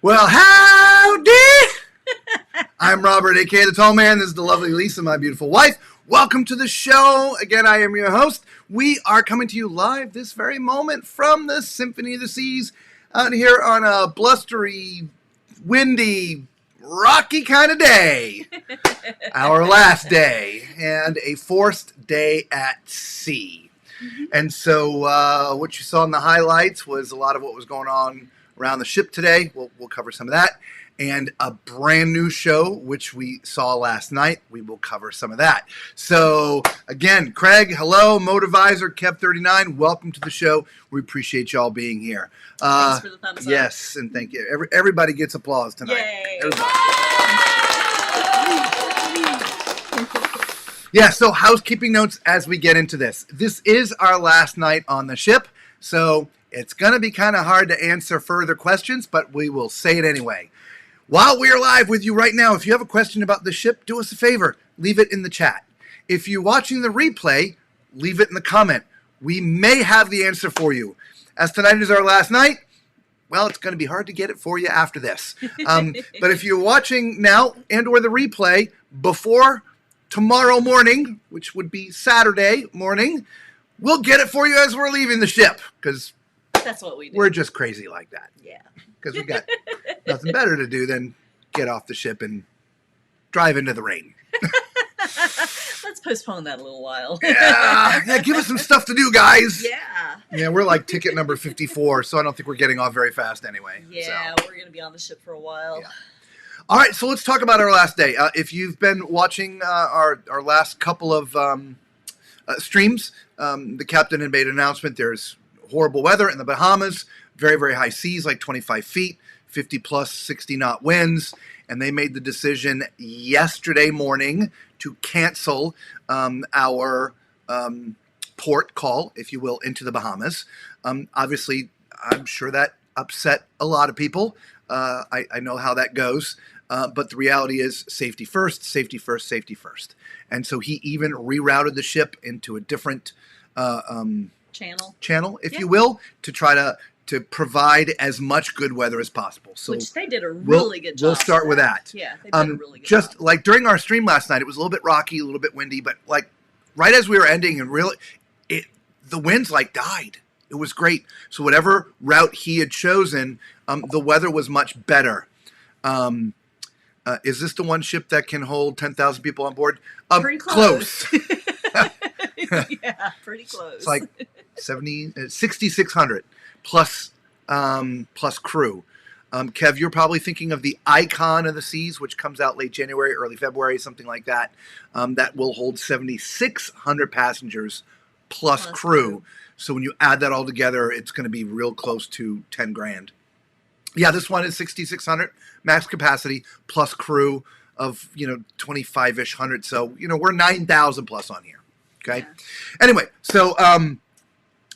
Well, howdy! I'm Robert, a.k.a. The Tall Man. This is the lovely Lisa, my beautiful wife. Welcome to the show. Again, I am your host. We are coming to you live this very moment from the Symphony of the Seas out here on a blustery, windy, rocky kind of day. Our last day and a forced day at sea. And so what you saw in the highlights was a lot of what was going on around the ship today. We'll cover some of that. And a brand new show, which we saw last night. We will cover some of that. So, again, Craig, hello. Motivizer, Kev39, welcome to the show. We appreciate y'all being here. Thanks for the thumbs up. Yes, and thank you. Everybody gets applause tonight. Yay! Yeah, so housekeeping notes as we get into this. This is our last night on the ship, so it's going to be kind of hard to answer further questions, but we will say it anyway. While we are live with you right now, if you have a question about the ship, do us a favor. Leave it in the chat. If you're watching the replay, leave it in the comment. We may have the answer for you. As tonight is our last night, well, it's going to be hard to get it for you after this. But if you're watching now and or the replay before tomorrow morning, which would be Saturday morning, we'll get it for you as we're leaving the ship, because that's what we do. We're just crazy like that. Yeah. Because we got nothing better to do than get off the ship and drive into the rain. Let's postpone that a little while. Yeah, give us some stuff to do, guys. Yeah. Yeah, we're like ticket number 54, so I don't think we're getting off very fast anyway. Yeah, we're going to be on the ship for a while. Yeah. All right, so let's talk about our last day. If you've been watching our last couple of streams, the captain had made an announcement. There's horrible weather in the Bahamas, very, very high seas, like 25 feet, 50 plus 60 knot winds. And they made the decision yesterday morning to cancel our port call, if you will, into the Bahamas. Obviously, I'm sure that upset a lot of people. I know how that goes. But the reality is safety first, safety first, safety first. And so he even rerouted the ship into a different channel, if you will, to try to provide as much good weather as possible. So which they did a really good job. We'll start with that. Yeah, they did a really good just job. Like during our stream last night, it was a little bit rocky, a little bit windy, but like right as we were ending and really, the winds like died. It was great. So whatever route he had chosen, the weather was much better. Is this the one ship that can hold 10,000 people on board? Pretty close. Yeah, pretty close. It's like 6,600 plus crew. Kev, you're probably thinking of the Icon of the Seas, which comes out late January, early February, something like that. That will hold 7,600 passengers plus crew. So when you add that all together, it's going to be real close to 10 grand. Yeah, this one is 6,600 max capacity plus crew of 25-ish hundred. So we're 9,000 plus on here. Okay. Yeah. Anyway, so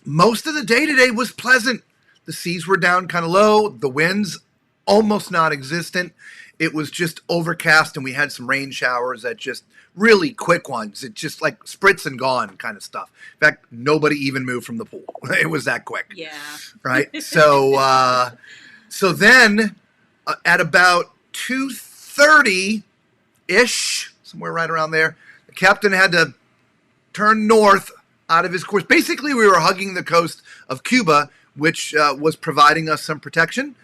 most of the day today was pleasant. The seas were down kind of low. The winds almost non-existent. It was just overcast, and we had some rain showers that just really quick ones. It just like spritz and gone kind of stuff. In fact, nobody even moved from the pool. It was that quick. Yeah. Right. So. So then, at about 2:30-ish, somewhere right around there, the captain had to turn north out of his course. Basically, we were hugging the coast of Cuba, which was providing us some protection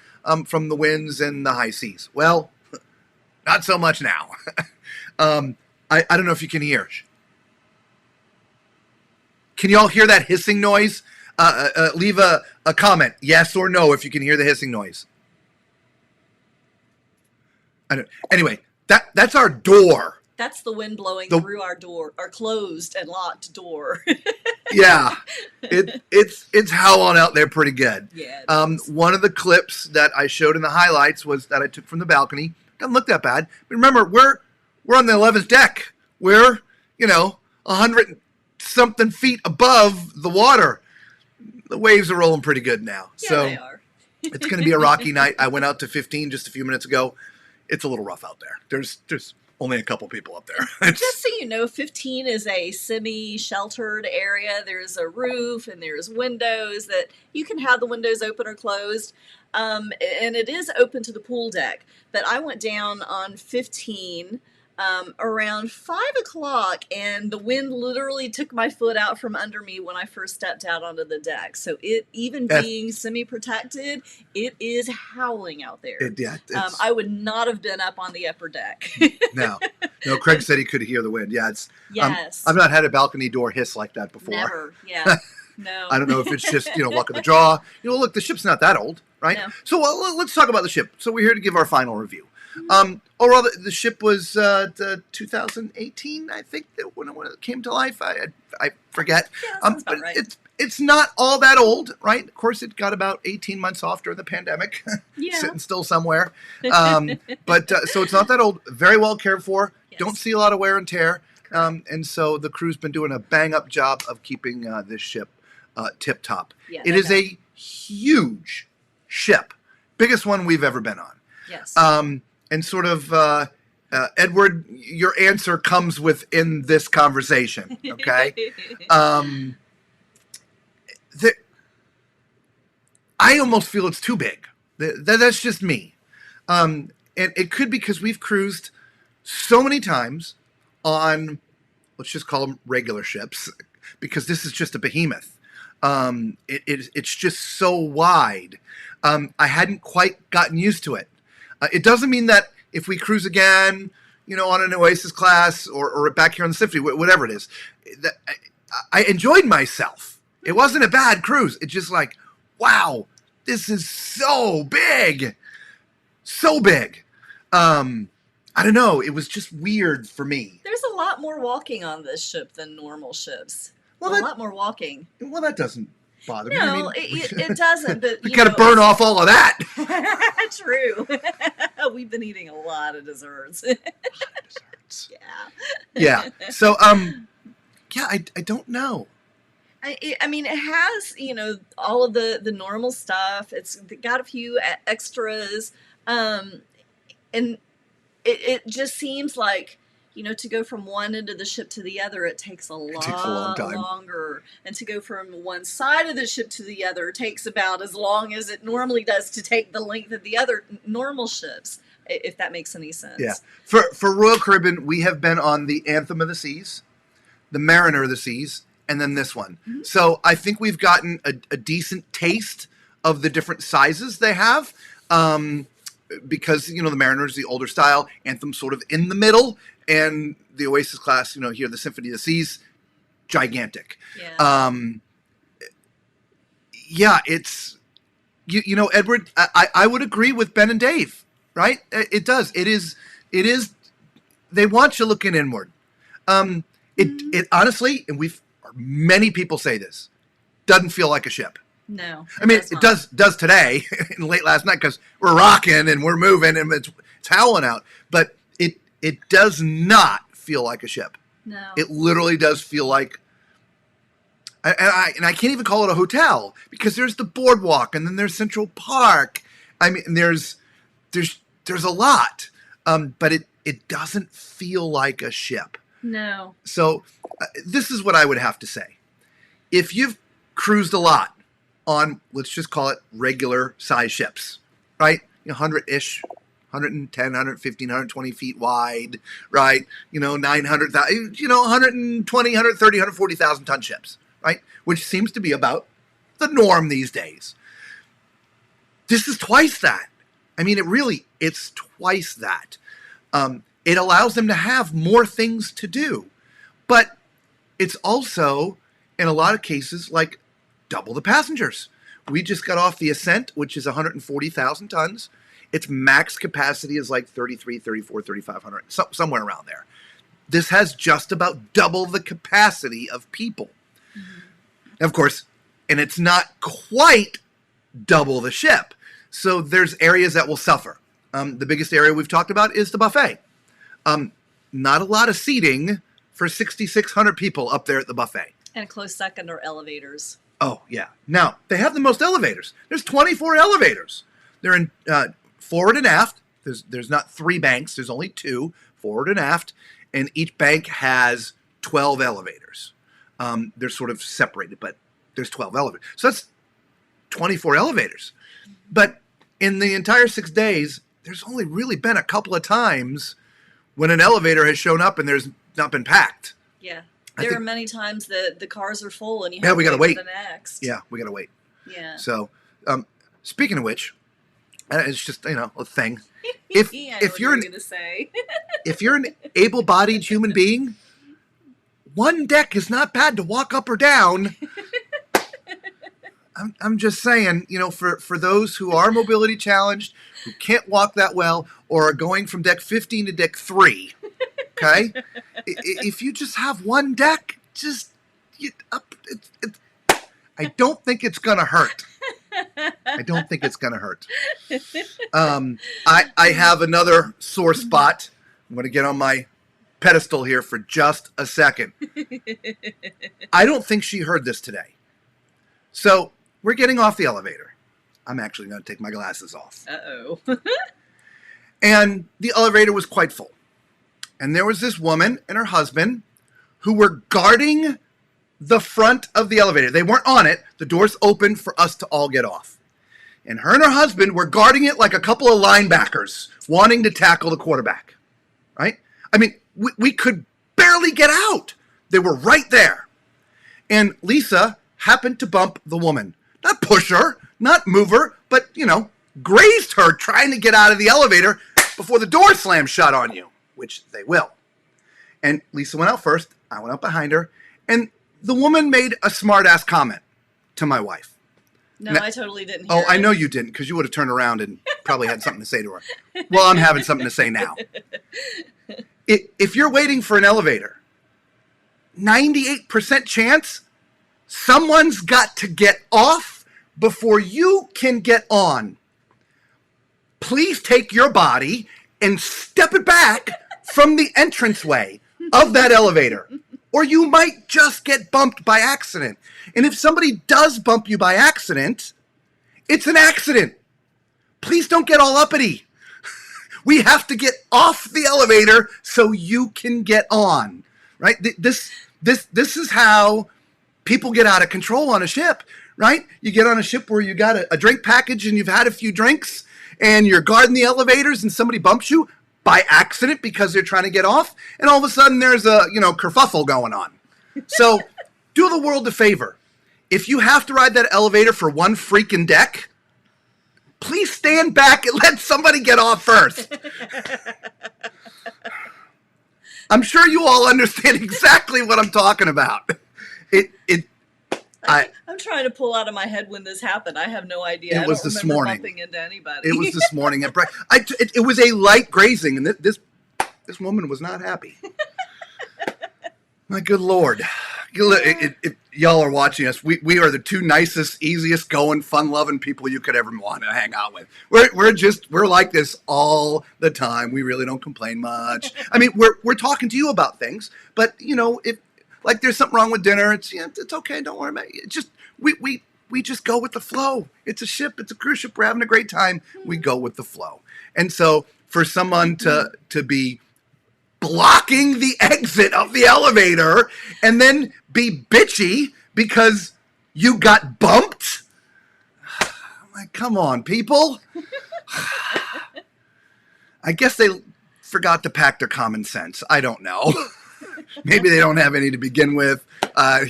from the winds and the high seas. Well, not so much now. I don't know if you can hear. Can you all hear that hissing noise? Leave a comment, yes or no, if you can hear the hissing noise. Anyway, that's our door. That's the wind blowing through our door, our closed and locked door. Yeah, it's howling out there pretty good. Yeah. One of the clips that I showed in the highlights was that I took from the balcony. Doesn't look that bad. But remember, we're on the 11th deck. We're 100 something feet above the water. The waves are rolling pretty good now. Yeah, so they are. It's going to be a rocky night. I went out to 15 just a few minutes ago. It's a little rough out there. There's only a couple people up there. It's- Just so you know, 15 is a semi-sheltered area. There's a roof and there's windows that you can have the windows open or closed. And it is open to the pool deck. But I went down on 15 around 5 o'clock, and the wind literally took my foot out from under me when I first stepped out onto the deck. So it, even being semi-protected, it is howling out there. I would not have been up on the upper deck. No, Craig said he could hear the wind. Yeah, it's yes. I've not had a balcony door hiss like that before. Never. Yeah. No. I don't know if it's just luck of the draw. Look, the ship's not that old, right? No. So let's talk about the ship. So we're here to give our final review. Or rather, the ship was 2018, I think, when it came to life. I forget. Yeah, sounds about right. It's not all that old, right? Of course, it got about 18 months off during the pandemic, Yeah. sitting still somewhere. But so it's not that old. Very well cared for. Yes. Don't see a lot of wear and tear. And so the crew's been doing a bang-up job of keeping this ship tip-top. Yeah, it is a huge ship, biggest one we've ever been on. Yes. And sort of, Edward, your answer comes within this conversation, okay? I almost feel it's too big. That's just me. And it could be because we've cruised so many times on, let's just call them regular ships, because this is just a behemoth. It's just so wide. I hadn't quite gotten used to it. It doesn't mean that if we cruise again, on an Oasis class or back here on the Symphony, whatever it is, that I enjoyed myself. It wasn't a bad cruise. It's just like, wow, this is so big. So big. I don't know. It was just weird for me. There's a lot more walking on this ship than normal ships. Well, a lot more walking. Well, that doesn't bother me. No, it doesn't. But we got to burn off all of that. True. We've been eating a lot of desserts. Yeah. Yeah. So, yeah, I don't know. I mean, it has, all of the normal stuff. It's got a few extras. And it just seems like, to go from one end of the ship to the other, it takes a long time longer. And to go from one side of the ship to the other takes about as long as it normally does to take the length of the other normal ships, if that makes any sense. Yeah. For Royal Caribbean, we have been on the Anthem of the Seas, the Mariner of the Seas, and then this one. Mm-hmm. So I think we've gotten a decent taste of the different sizes they have. Because, the Mariner is the older style, Anthem sort of in the middle, and the Oasis class, here, the Symphony of the Seas, gigantic. Yeah. Yeah, it's, Edward, I would agree with Ben and Dave, right? It does. It is, they want you looking inward. It honestly, and many people say this, doesn't feel like a ship. No. I mean, it does today and late last night because we're rocking and we're moving and it's howling out. But it does not feel like a ship. No. It literally does feel like, and I can't even call it a hotel because there's the boardwalk and then there's Central Park. I mean, there's a lot, but it doesn't feel like a ship. No. So this is what I would have to say. If you've cruised a lot on, let's just call it regular size ships, right? 100-ish, 110, 115, 120 feet wide, right? 900,000, 120, 130, 140,000 ton ships, right? Which seems to be about the norm these days. This is twice that. I mean, it's twice that. It allows them to have more things to do. But it's also, in a lot of cases, like double the passengers. We just got off the Ascent, which is 140,000 tons. Its max capacity is like 33, 34, 3,500, somewhere around there. This has just about double the capacity of people. Mm-hmm. Of course, and it's not quite double the ship. So there's areas that will suffer. The biggest area we've talked about is the buffet. Not a lot of seating for 6,600 people up there at the buffet. And a close second are elevators. Oh, yeah. Now, they have the most elevators. There's 24 elevators. They're in forward and aft. There's not 3 banks. There's only 2, forward and aft, and each bank has 12 elevators. They're sort of separated, but there's 12 elevators. So that's 24 elevators. But in the entire 6 days, there's only really been a couple of times when an elevator has shown up and there's not been packed. Yeah. There are many times that the cars are full and you Yeah, have we to gotta wait wait. for the next. Yeah, we got to wait. Yeah. So, speaking of which, it's just, a thing. I know If what you're going to say. if you're an able-bodied human being, one deck is not bad to walk up or down. I'm just saying, for those who are mobility challenged, who can't walk that well, or are going from deck 15 to deck 3, okay? If you just have one deck, I don't think it's going to hurt. I don't think it's going to hurt. I have another sore spot. I'm going to get on my pedestal here for just a second. I don't think she heard this today. So we're getting off the elevator. I'm actually going to take my glasses off. Uh-oh. And the elevator was quite full. And there was this woman and her husband who were guarding the front of the elevator. They weren't on it. The doors opened for us to all get off. And her husband were guarding it like a couple of linebackers wanting to tackle the quarterback. Right? I mean, we could barely get out. They were right there. And Lisa happened to bump the woman. Not push her, not move her, but, grazed her trying to get out of the elevator before the door slams shut on you, which they will. And Lisa went out first. I went out behind her. And the woman made a smart-ass comment to my wife. No, I totally didn't hear Oh, it. I know you didn't, because you would have turned around and probably had something to say to her. Well, I'm having something to say now. If you're waiting for an elevator, 98% chance someone's got to get off before you can get on. Please take your body and step it back from the entranceway of that elevator, or you might just get bumped by accident. And if somebody does bump you by accident, it's an accident. Please don't get all uppity. We have to get off the elevator so you can get on, right? This is how people get out of control on a ship, right? You get on a ship where you got a drink package and you've had a few drinks and you're guarding the elevators and somebody bumps you by accident because they're trying to get off, and all of a sudden there's a, kerfuffle going on. So do the world a favor. If you have to ride that elevator for one freaking deck, please stand back and let somebody get off first. I'm sure you all understand exactly what I'm talking about. I'm trying to pull out of my head when this happened. I have no idea. It was this morning. Bumping into anybody. It was this morning. It was a light grazing, and this woman was not happy. My good Lord. If y'all are watching us, we are the two nicest, easiest going, fun-loving people you could ever want to hang out with. We're like this all the time. We really don't complain much. I mean, we're talking to you about things, but if like there's something wrong with dinner, it's okay. Don't worry about it. It's just we just go with the flow. It's a ship. It's a cruise ship. We're having a great time. We go with the flow. And so for someone to be blocking the exit of the elevator and then be bitchy because you got bumped, I'm like, come on, people. I guess they forgot to pack their common sense. I don't know. Maybe they don't have any to begin with. I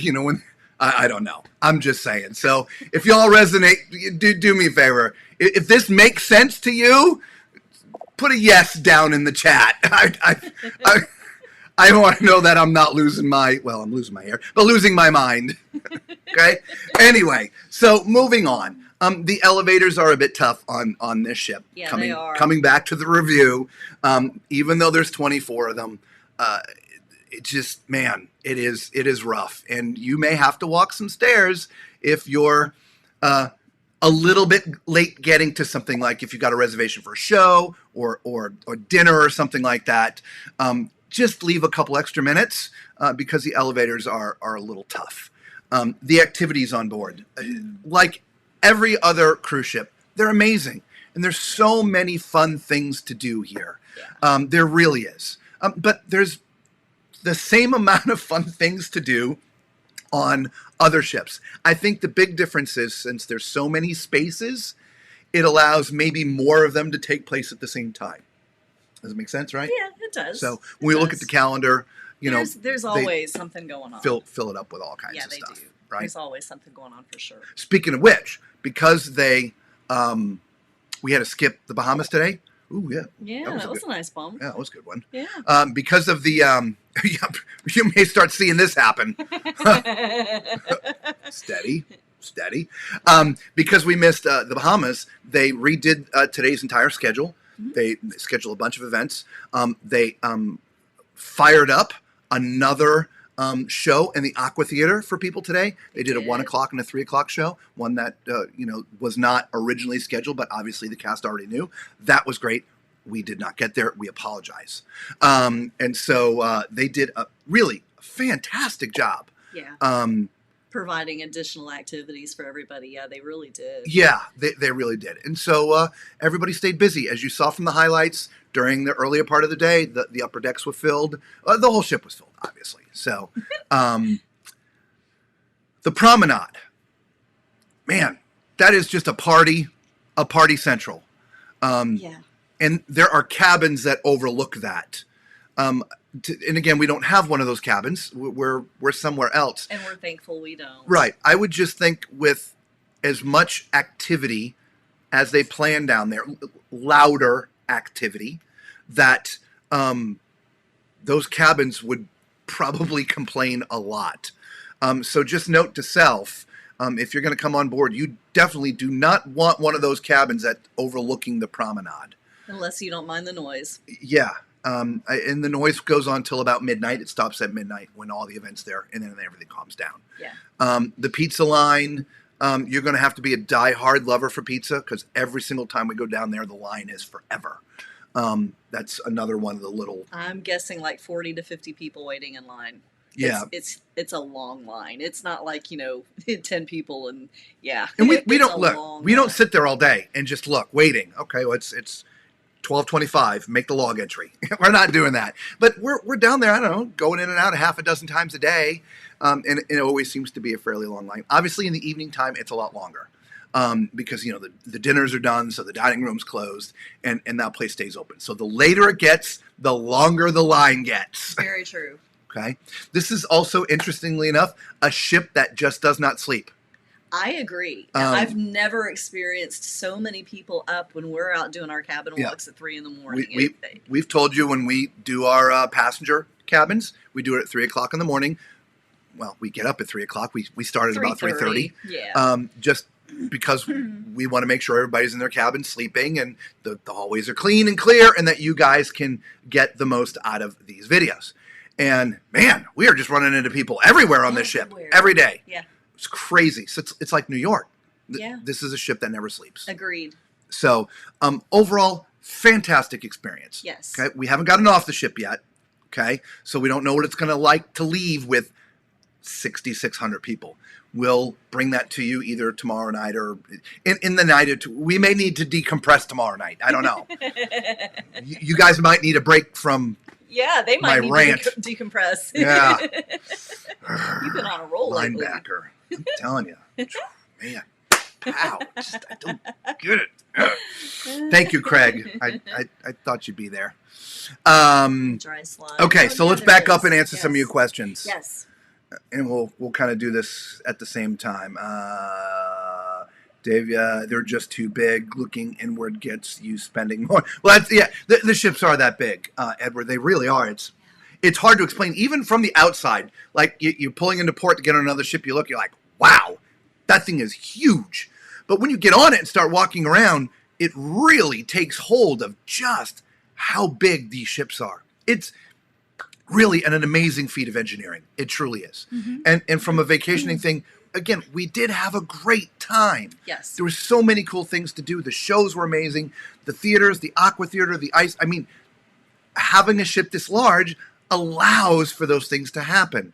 don't know. I'm just saying. So if y'all resonate, do me a favor. If this makes sense to you, put a yes down in the chat. I want to know that I'm not losing I'm losing my hair, but losing my mind. Okay? Anyway, so moving on. The elevators are a bit tough on this ship. Yeah, they are. Coming back to the review, even though there's 24 of them, it just, man, it is rough. And you may have to walk some stairs if you're a little bit late getting to something, like if you got a reservation for a show or dinner or something like that. Just leave a couple extra minutes because the elevators are a little tough. The activities on board, like every other cruise ship, they're amazing. And there's so many fun things to do here. Yeah. There really is. But there's the same amount of fun things to do on other ships. I think the big difference is, since there's so many spaces, it allows maybe more of them to take place at the same time. Does it make sense, right? Yeah, it does. So when we look at the calendar, there's always something going on. Fill it up with all kinds of stuff. Do. Right? There's always something going on for sure. Speaking of which, because we had to skip the Bahamas today. Ooh, yeah. Yeah, that was a nice bump. Yeah, that was a good one. Yeah. Because of the, you may start seeing this happen. Steady. Because we missed the Bahamas, they redid today's entire schedule. Mm-hmm. They scheduled a bunch of events. They fired up another show in the Aqua Theater for people today. They did a 1 o'clock and a 3 o'clock show, one that was not originally scheduled, but obviously the cast already knew. That was great. We did not get there. We apologize. And so they did a really fantastic job. Yeah. Providing additional activities for everybody. Yeah, they really did. Yeah, they really did. And so everybody stayed busy. As you saw from the highlights, during the earlier part of the day, the upper decks were filled. The whole ship was filled, obviously. So the promenade, man, that is just a party central. Yeah. And there are cabins that overlook that. And again, we don't have one of those cabins. We're somewhere else. And we're thankful we don't. Right. I would just think with as much activity as they plan down there, louder activity, that those cabins would probably complain a lot. So just note to self, if you're going to come on board, you definitely do not want one of those cabins overlooking the promenade. Unless you don't mind the noise. Yeah. And the noise goes on till about midnight. It stops at midnight when all the events there, and then everything calms down. Yeah. The pizza line, you're going to have to be a diehard lover for pizza, because every single time we go down there, the line is forever. That's another one of the little... I'm guessing like 40 to 50 people waiting in line. Yeah. It's a long line. It's not like, 10 people and yeah. And we don't sit there all day and just look, waiting. Okay, well, it's 12:25, make the log entry. We're not doing that. But we're down there, I don't know, going in and out a half a dozen times a day. And it always seems to be a fairly long line. Obviously, in the evening time, it's a lot longer. Because, the dinners are done, so the dining room's closed, and that place stays open. So the later it gets, the longer the line gets. Very true. Okay. This is also, interestingly enough, a ship that just does not sleep. I agree. I've never experienced so many people up when we're out doing our cabin walks at 3 a.m. We've told you when we do our passenger cabins, we do it at 3 o'clock in the morning. Well, we get up at 3 o'clock. We start at about 3:30. Yeah. Just because we want to make sure everybody's in their cabin sleeping and the hallways are clean and clear, and that you guys can get the most out of these videos. And man, we are just running into people everywhere on this ship every day. Yeah. It's crazy. So it's like New York. Yeah. This is a ship that never sleeps. Agreed. So overall, fantastic experience. Yes. Okay. We haven't gotten off the ship yet. Okay. So we don't know what it's going to like to leave with 6,600 people. We'll bring that to you either tomorrow night or in the night. We may need to decompress tomorrow night. I don't know. You guys might need a break from... Yeah, they might need rant. To decompress. Yeah. You've been on a roll lately. Linebacker. I'm telling you. Man. Pow. I don't get it. Thank you, Craig. I thought you'd be there. Dry slide. Okay, so let's back up and answer some of your questions. Yes. And we'll kind of do this at the same time. Dave, they're just too big. Looking inward gets you spending more. Well, the ships are that big, Edward. They really are. It's hard to explain, even from the outside. Like you're pulling into port to get on another ship, you're like, wow, that thing is huge. But when you get on it and start walking around, it really takes hold of just how big these ships are. It's really an amazing feat of engineering. It truly is. Mm-hmm. And from a vacationing thing, again, we did have a great time. Yes. There were so many cool things to do. The shows were amazing. The theaters, the Aqua Theater, the ice. I mean, having a ship this large allows for those things to happen.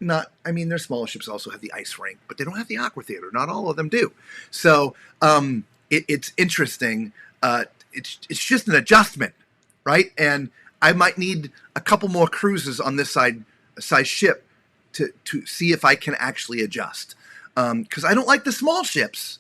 Their smaller ships also have the ice rink, but they don't have the Aqua Theater. Not all of them do. So it's interesting. It's just an adjustment, right? And I might need a couple more cruises on this size ship to see if I can actually adjust. Because I don't like the small ships,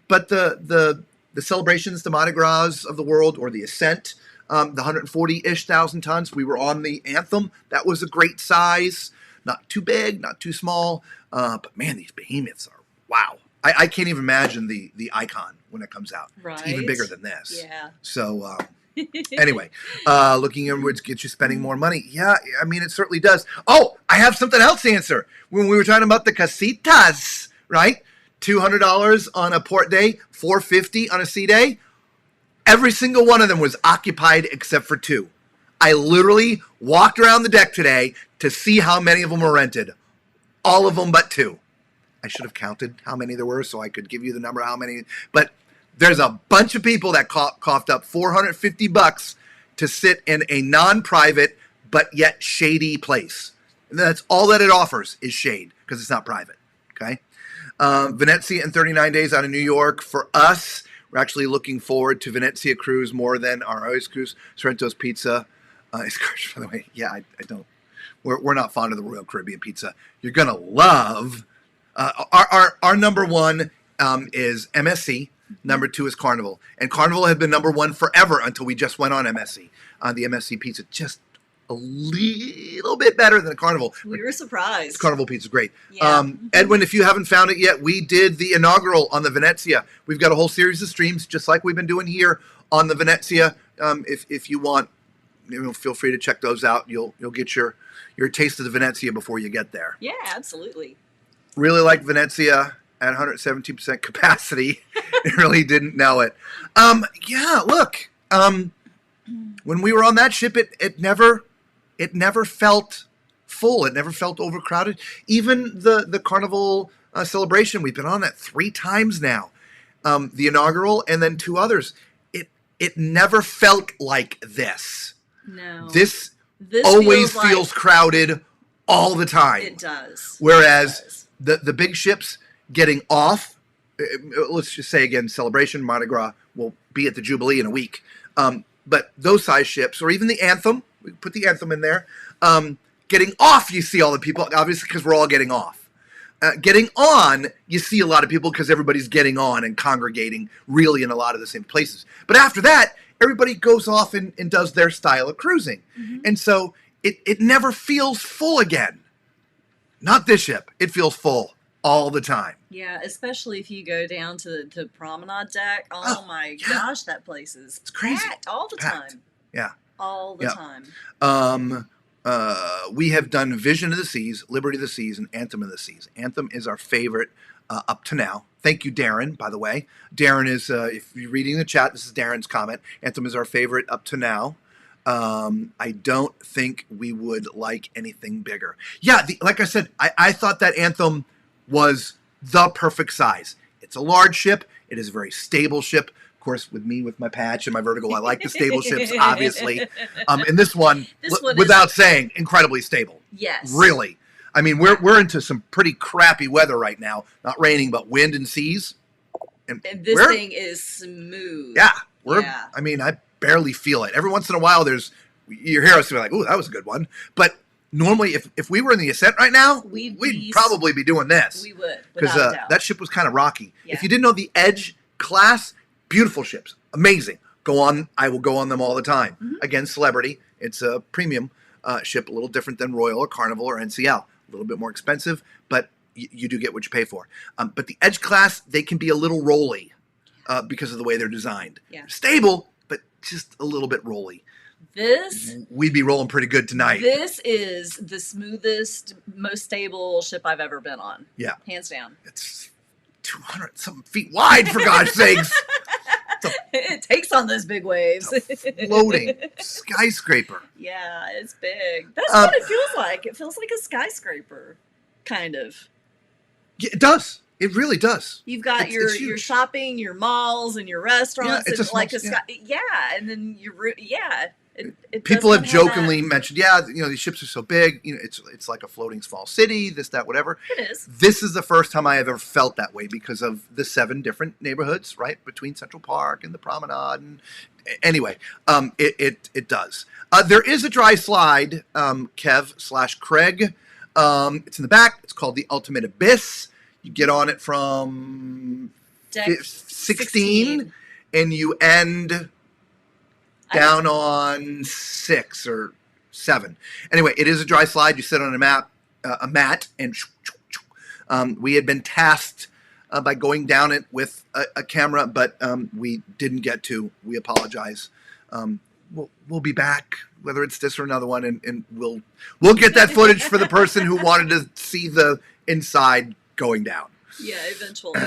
but the celebrations, the Mardi Gras of the world, or the Ascent, the 140-ish thousand tons. We were on the Anthem. That was a great size. Not too big, not too small. But man, these behemoths are wow. I can't even imagine the Icon when it comes out. Right. It's even bigger than this. Yeah. So anyway, looking inwards gets you spending more money. Yeah, I mean, it certainly does. Oh, I have something else to answer. When we were talking about the casitas, right? $200 on a port day, $450 on a sea day. Every single one of them was occupied except for 2. I literally walked around the deck today to see how many of them were rented. All of them but 2. I should have counted how many there were so I could give you the number of how many. But there's a bunch of people that coughed up $450 to sit in a non-private but yet shady place. And that's all that it offers is shade because it's not private. Okay. Venezia in 39 days out of New York. For us, we're actually looking forward to Venezia cruise more than our oasis cruise. Sorrento's Pizza. By the way, yeah, I don't. We're not fond of the Royal Caribbean pizza. You're gonna love our number one is MSC. Number 2 is Carnival, and Carnival had been number 1 forever until we just went on MSC. The MSC pizza just a little bit better than the Carnival. We were surprised. Carnival pizza is great. Yeah. Edwin, if you haven't found it yet, we did the inaugural on the Venezia. We've got a whole series of streams, just like we've been doing here on the Venezia. If you want, feel free to check those out. You'll get your taste of the Venezia before you get there. Yeah, absolutely. Really like Venezia at 117% capacity. Really didn't know it. Yeah, look. When we were on that ship, it never felt full. It never felt overcrowded. Even the Carnival celebration, we've been on that 3 times now. The inaugural and then 2 others. It never felt like this. No. This always feels feels crowded all the time. It does. Whereas the big ships getting off, let's just say again, Celebration, Mardi Gras will be at the Jubilee in a week. But those size ships, or even the Anthem, we put the Anthem in there, getting off, you see all the people, obviously because we're all getting off. Getting on, you see a lot of people because everybody's getting on and congregating really in a lot of the same places. But after that, everybody goes off and does their style of cruising. Mm-hmm. And so it never feels full again. Not this ship. It feels full all the time. Yeah, especially if you go down to the promenade deck. Oh my gosh, that place is crazy. Packed all the time. Yeah. All the time. We have done Vision of the Seas, Liberty of the Seas, and Anthem of the Seas. Anthem is our favorite up to now. Thank you, Darren, by the way. Darren is, if you're reading the chat, this is Darren's comment. Anthem is our favorite up to now. I don't think we would like anything bigger. Yeah, like I said, I thought that Anthem was the perfect size. It's a large ship. It is a very stable ship. Of course, with me, with my patch and my vertigo, I like the stable ships, obviously. And this one without saying, incredibly stable. Yes. Really. I mean, we're into some pretty crappy weather right now. Not raining, but wind and seas. And this thing is smooth. Yeah. I mean, I barely feel it. Every once in a while, you hear us be like, "Ooh, that was a good one." But normally, if we were in the Ascent right now, we'd probably be doing this. We would, because that ship was kind of rocky. Yeah. If you didn't know, the Edge class, beautiful ships, amazing. I will go on them all the time. Mm-hmm. Again, Celebrity, it's a premium ship, a little different than Royal or Carnival or NCL. A little bit more expensive, but you do get what you pay for. But the Edge class, they can be a little rolly because of the way they're designed. Yeah. Stable, but just a little bit rolly. We'd be rolling pretty good tonight. This is the smoothest, most stable ship I've ever been on. Yeah. Hands down. It's 200-something feet wide, for God's sakes. It takes on those big waves. It's a floating skyscraper. Yeah, it's big. That's what it feels like. It feels like a skyscraper, kind of. Yeah, it does. It really does. You've got your shopping, your malls, and your restaurants. Yeah, it's and like a sky. Yeah, and then It does People have not have that. jokingly mentioned, these ships are so big, it's like a floating small city, this, that, whatever. It is. This is the first time I have ever felt that way because of the 7 different neighborhoods, right, between Central Park and the Promenade. And anyway, it does. There is a dry slide, Kev/Craig. It's in the back. It's called the Ultimate Abyss. You get on it from Deck 16, and you end down on 6 or 7. Anyway, it is a dry slide. You sit on a mat, and we had been tasked by going down it with a camera, but we didn't get to. We apologize. We'll be back, whether it's this or another one, and we'll get that footage for the person who wanted to see the inside going down. Yeah, eventually.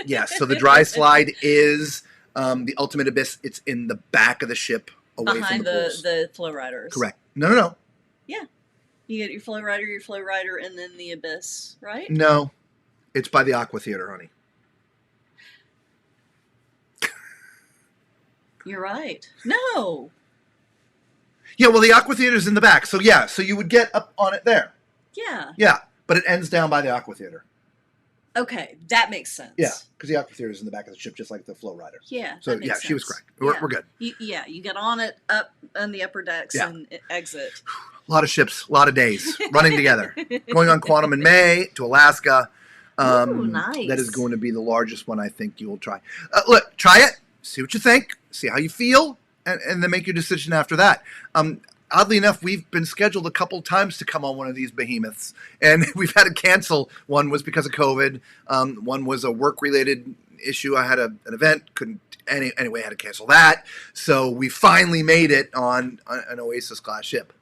Yes. So the dry slide is the Ultimate Abyss. It's in the back of the ship, away Behind from the pools. the flow riders. Correct. No. Yeah. You get your flow rider, and then the abyss, right? No. It's by the Aqua Theater, honey. You're right. No. Yeah, well, the Aqua Theater's in the back. So, yeah. So you would get up on it there. Yeah. Yeah. But it ends down by the Aqua Theater. Okay. That makes sense. Yeah. Because the Aqua Theater's in the back of the ship, just like the flow rider. Yeah. So, that makes yeah, sense. she was correct. Yeah. We're good. You get on it up on the upper decks and exit. A lot of ships, a lot of days running together. Going on Quantum in May to Alaska. Ooh, nice. That is going to be the largest one I think you will try. Look, try it. See what you think. See how you feel. And then make your decision after that. Oddly enough, we've been scheduled a couple times to come on one of these behemoths. And we've had to cancel. One was because of COVID. One was a work-related issue. I had an event. Anyway, I had to cancel that. So we finally made it on an Oasis-class ship.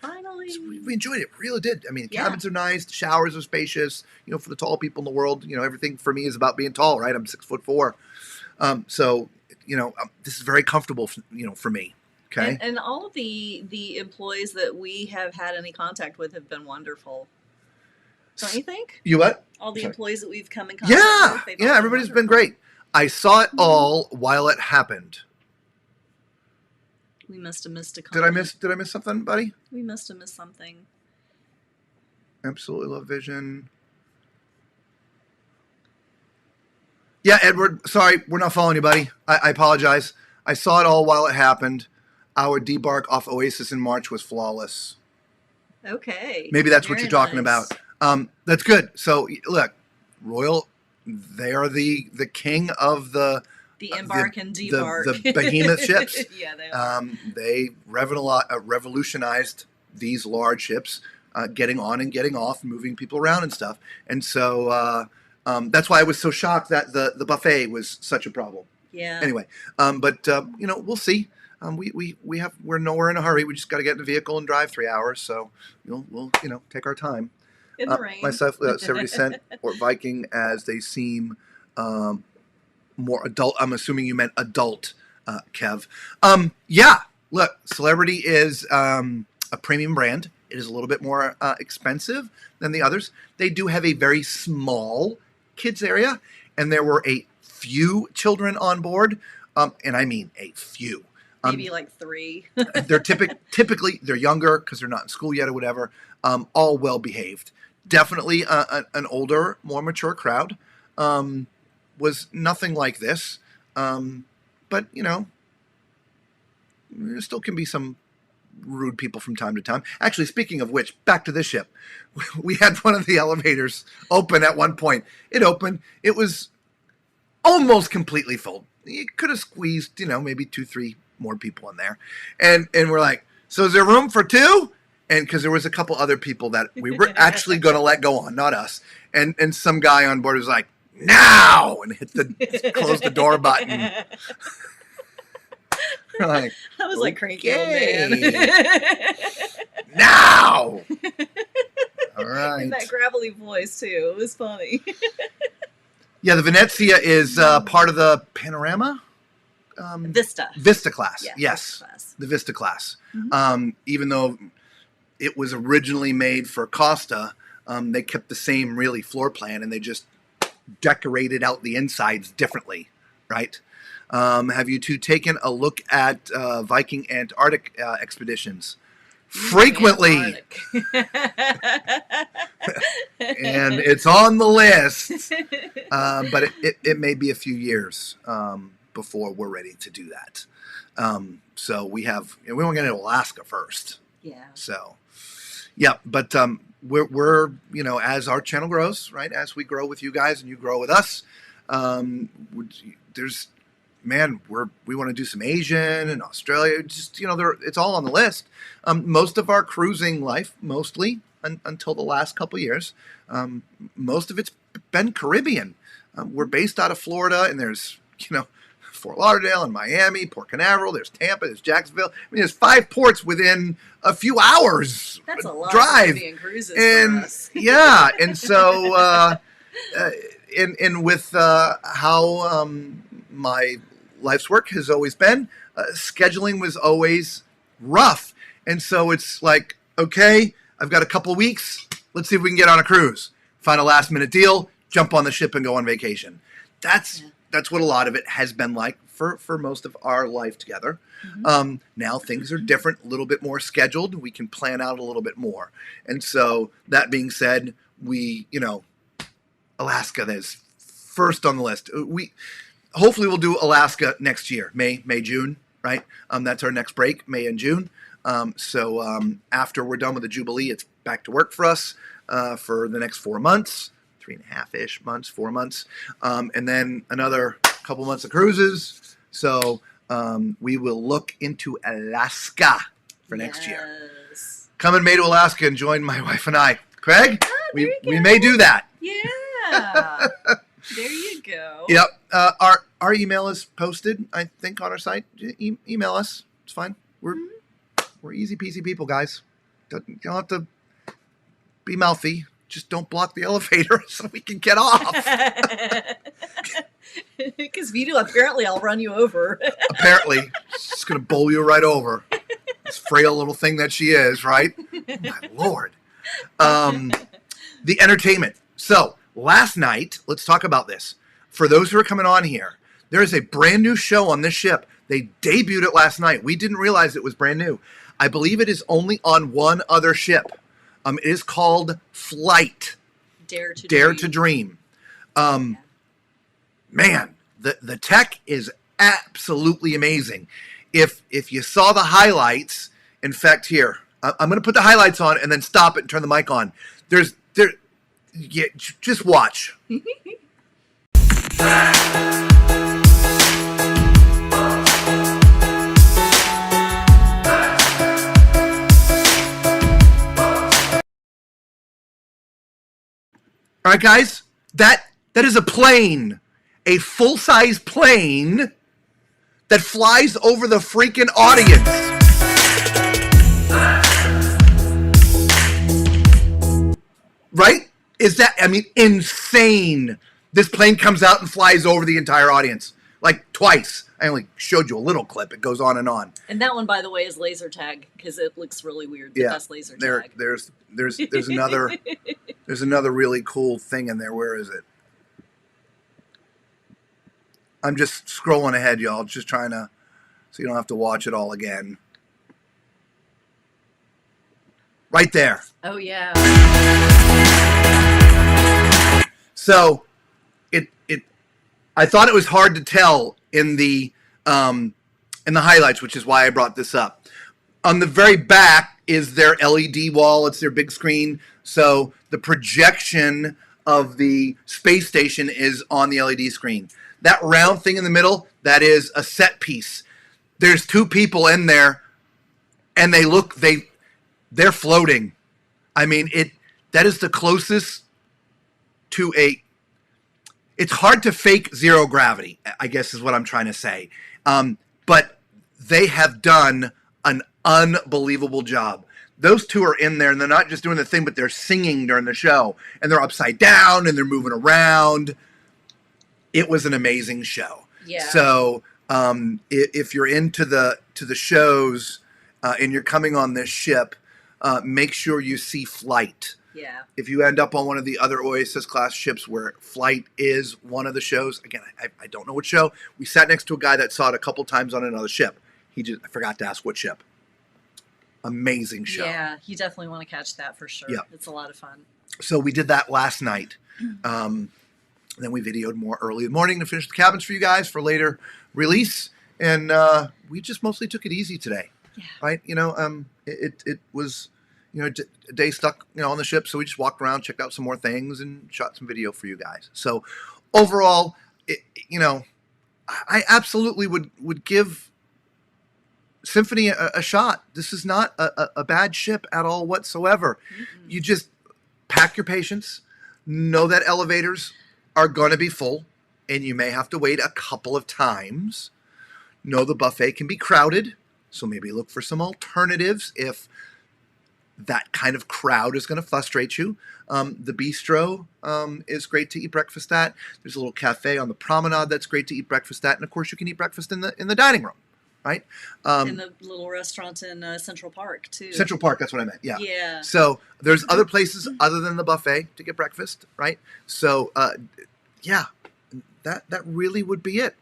Finally. So we enjoyed it. Really did. I mean, the cabins are nice. The showers are spacious. For the tall people in the world, everything for me is about being tall, right? I'm 6'4". So, this is very comfortable, for me. Okay. And all of the employees that we have had any contact with have been wonderful. Don't you think? You what? All the Sorry. employees that we've come in contact with. They've all Everybody's been wonderful. great. I saw it all while it happened. We must have missed a Did I miss something, buddy? We must have missed something. Absolutely love Vision. Yeah, Edward, sorry, we're not following you, buddy. I apologize. I saw it all while it happened. Our debark off Oasis in March was flawless. Okay. Maybe that's what Very you're talking nice. about. That's good. So, look, Royal, they are the king of the embark and debark. the behemoth ships. Yeah, they are. They revolutionized these large ships, getting on and getting off, moving people around and stuff. And so that's why I was so shocked that the buffet was such a problem. Yeah. Anyway, but we'll see. We're nowhere in a hurry. We just got to get in the vehicle and drive 3 hours. So we'll take our time. In the rain. Myself, 70% or Viking, as they seem more adult. I'm assuming you meant adult, Kev. Yeah. Look, Celebrity is a premium brand. It is a little bit more expensive than the others. They do have a very small kids area, and there were a few children on board, and I mean a few. Maybe like 3. They're typically they're younger because they're not in school yet or whatever. All well behaved. Definitely an older, more mature crowd. Was nothing like this, but there still can be some rude people from time to time. Actually, speaking of which, back to this ship. We had one of the elevators open at one point. It opened. It was almost completely full. You could have squeezed, maybe 2-3 more people in there. And we're like, so is there room for 2? And because there was a couple other people that we were actually going to let go on, not us. And some guy on board was like, now! And close the door button. We're like, I was like cranky old okay. man. Now! All right. And that gravelly voice too. It was funny. Yeah, the Venezia is part of the Panorama? Vista class. Yeah, Yes. Vista class. The Vista class. Mm-hmm. Even though it was originally made for Costa, they kept the same really floor plan, and they just decorated out the insides differently, right? Have you two taken a look at Viking Antarctic expeditions? Frequently. And it's on the list. But it may be a few years before we're ready to do that. So we want to get to Alaska first. Yeah. So, yeah, but we're as our channel grows, right? As we grow with you guys and you grow with us, we want to do some Asian and Australia. Just it's all on the list. Most of our cruising life, mostly until the last couple of years, most of it's been Caribbean. We're based out of Florida, and there's Fort Lauderdale and Miami, Port Canaveral. There's Tampa. There's Jacksonville. I mean, there's 5 ports within a few hours. That's a lot drive. of Caribbean cruises And for us. yeah, and so and with how my life's work has always been, scheduling was always rough, and so it's like, okay, I've got a couple of weeks. Let's see if we can get on a cruise. Find a last minute deal. Jump on the ship and go on vacation. That's what a lot of it has been like for most of our life together. Mm-hmm. Now things are different, a little bit more scheduled. We can plan out a little bit more. And so that being said, Alaska is first on the list. Hopefully we'll do Alaska next year, May, June, right? That's our next break, May and June. So after we're done with the Jubilee, it's back to work for us for the next 4 months. 3.5-ish months, 4 months, and then another couple months of cruises. So we will look into Alaska for next year. Come in May to Alaska and join my wife and I. Craig, we may do that. Yeah. There you go. Yep. Our email is posted, I think, on our site. Email us. It's fine. We're easy peasy people, guys. You don't have to be mouthy. Just don't block the elevator so we can get off. Because if you do, apparently I'll run you over. Apparently. She's going to bowl you right over. This frail little thing that she is, right? Oh, my Lord. The entertainment. So, last night, let's talk about this. For those who are coming on here, there is a brand new show on this ship. They debuted it last night. We didn't realize it was brand new. I believe it is only on one other ship. It is called Flight. Dare to Dream. Man, the tech is absolutely amazing. If you saw the highlights, in fact, here, I'm going to put the highlights on and then stop it and turn the mic on. Just watch. All right, guys, that is a plane, a full-size plane that flies over the freaking audience. Right? Insane. This plane comes out and flies over the entire audience, like twice. I only showed you a little clip. It goes on and on. And that one, by the way, is laser tag because it looks really weird. But that's laser tag. There's another really cool thing in there. Where is it? I'm just scrolling ahead, y'all. Just trying to, so you don't have to watch it all again. Right there. Oh yeah. So, I thought it was hard to tell in the highlights, which is why I brought this up. On the very back is their LED wall. It's their big screen. So the projection of the space station is on the LED screen. That round thing in the middle, that is a set piece. There's 2 people in there, and they're floating. That is the closest to it's hard to fake zero gravity, I guess is what I'm trying to say. But they have done an unbelievable job. Those 2 are in there, and they're not just doing the thing, but they're singing during the show. And they're upside down, and they're moving around. It was an amazing show. Yeah. So if you're into the shows and you're coming on this ship, make sure you see Flight. Yeah. If you end up on one of the other Oasis class ships where flight is one of the shows, again, I don't know what show. We sat next to a guy that saw it a couple times on another ship. I forgot to ask what ship. Amazing show. Yeah, you definitely want to catch that for sure. Yeah. It's a lot of fun. So we did that last night. Then we videoed more early in the morning to finish the cabins for you guys for later release. And we just mostly took it easy today. Yeah. Right? It was, a day stuck, on the ship. So we just walked around, checked out some more things, and shot some video for you guys. So overall, I absolutely would give Symphony a shot. This is not a bad ship at all whatsoever. Mm-mm. You just pack your patience. Know that elevators are going to be full, and you may have to wait a couple of times. Know the buffet can be crowded, so maybe look for some alternatives if that kind of crowd is going to frustrate you. The bistro is great to eat breakfast at. There's a little cafe on the promenade that's great to eat breakfast at, and of course you can eat breakfast in the dining room, right? In the little restaurant in Central Park too. Central Park, that's what I meant. Yeah. Yeah. So there's other places other than the buffet to get breakfast, right? So that really would be it,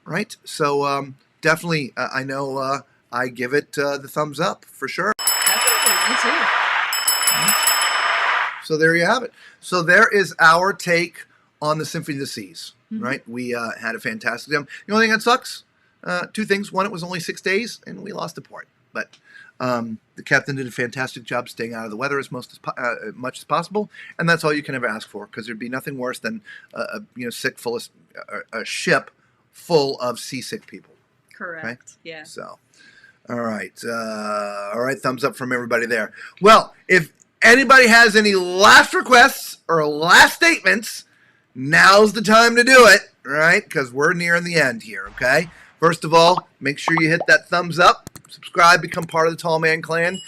right? So definitely, I know I give it the thumbs up for sure. Definitely, me too. So there you have it. So there is our take on the Symphony of the Seas, right? We had a fantastic time. The only thing that sucks, two things. One, it was only 6 days, and we lost a port. But the captain did a fantastic job staying out of the weather as much as possible, and that's all you can ever ask for, because there'd be nothing worse than a ship full of seasick people. Correct. Right? Yeah. So, all right, thumbs up from everybody there. Well, if anybody has any last requests or last statements, now's the time to do it, right? Because we're nearing the end here, okay? First of all, make sure you hit that thumbs up, subscribe, become part of the Tall Man Clan.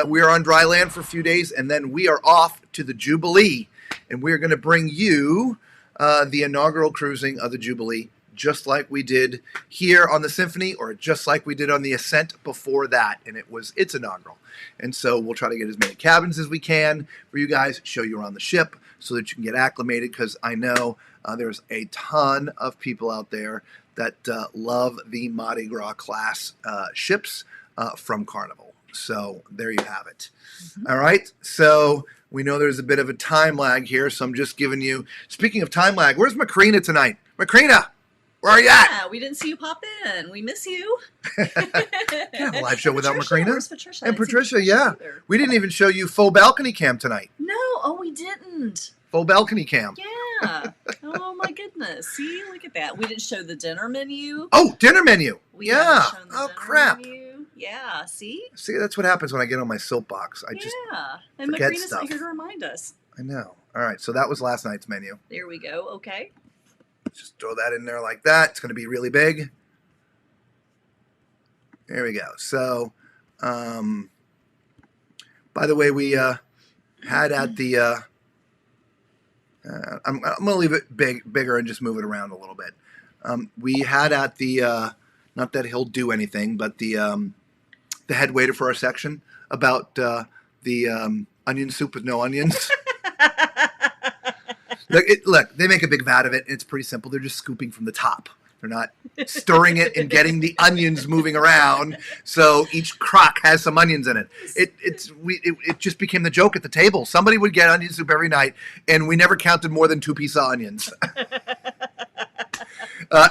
We are on dry land for a few days, and then we are off to the Jubilee, and we're going to bring you the inaugural cruising of the Jubilee, just like we did here on the Symphony, or just like we did on the Ascent before that, and it's inaugural. And so we'll try to get as many cabins as we can for you guys, show you around the ship so that you can get acclimated, because I know there's a ton of people out there that love the Mardi Gras class ships from Carnival. So there you have it. All right, so we know there's a bit of a time lag here, so I'm just giving you, speaking of time lag, where's Macrina tonight? Macrina! Where are you at? Yeah, we didn't see you pop in. We miss you. Can't have a live show without Patricia. Macrina. Where's Patricia? And Patricia, yeah. We didn't even show you full balcony cam tonight. No, oh, we didn't. Full balcony cam. Yeah. Oh my goodness. See, look at that. We didn't show the dinner menu. Oh, dinner menu. We Yeah. haven't shown the Oh, dinner crap. menu. Yeah, see? See, that's what happens when I get on my soapbox. I just And forget Macrina's stuff. not here to remind us. I know. All right, so that was last night's menu. There we go. Okay. Just throw that in there like that. It's going to be really big. There we go. So, by the way, we had at the... I'm going to leave it bigger and just move it around a little bit. We had at the... not that he'll do anything, but the head waiter for our section about the onion soup with no onions. Look, they make a big vat of it, and it's pretty simple. They're just scooping from the top. They're not stirring it and getting the onions moving around, so each crock has some onions in it. It just became the joke at the table. Somebody would get onion soup every night, and we never counted more than 2 pieces of onions.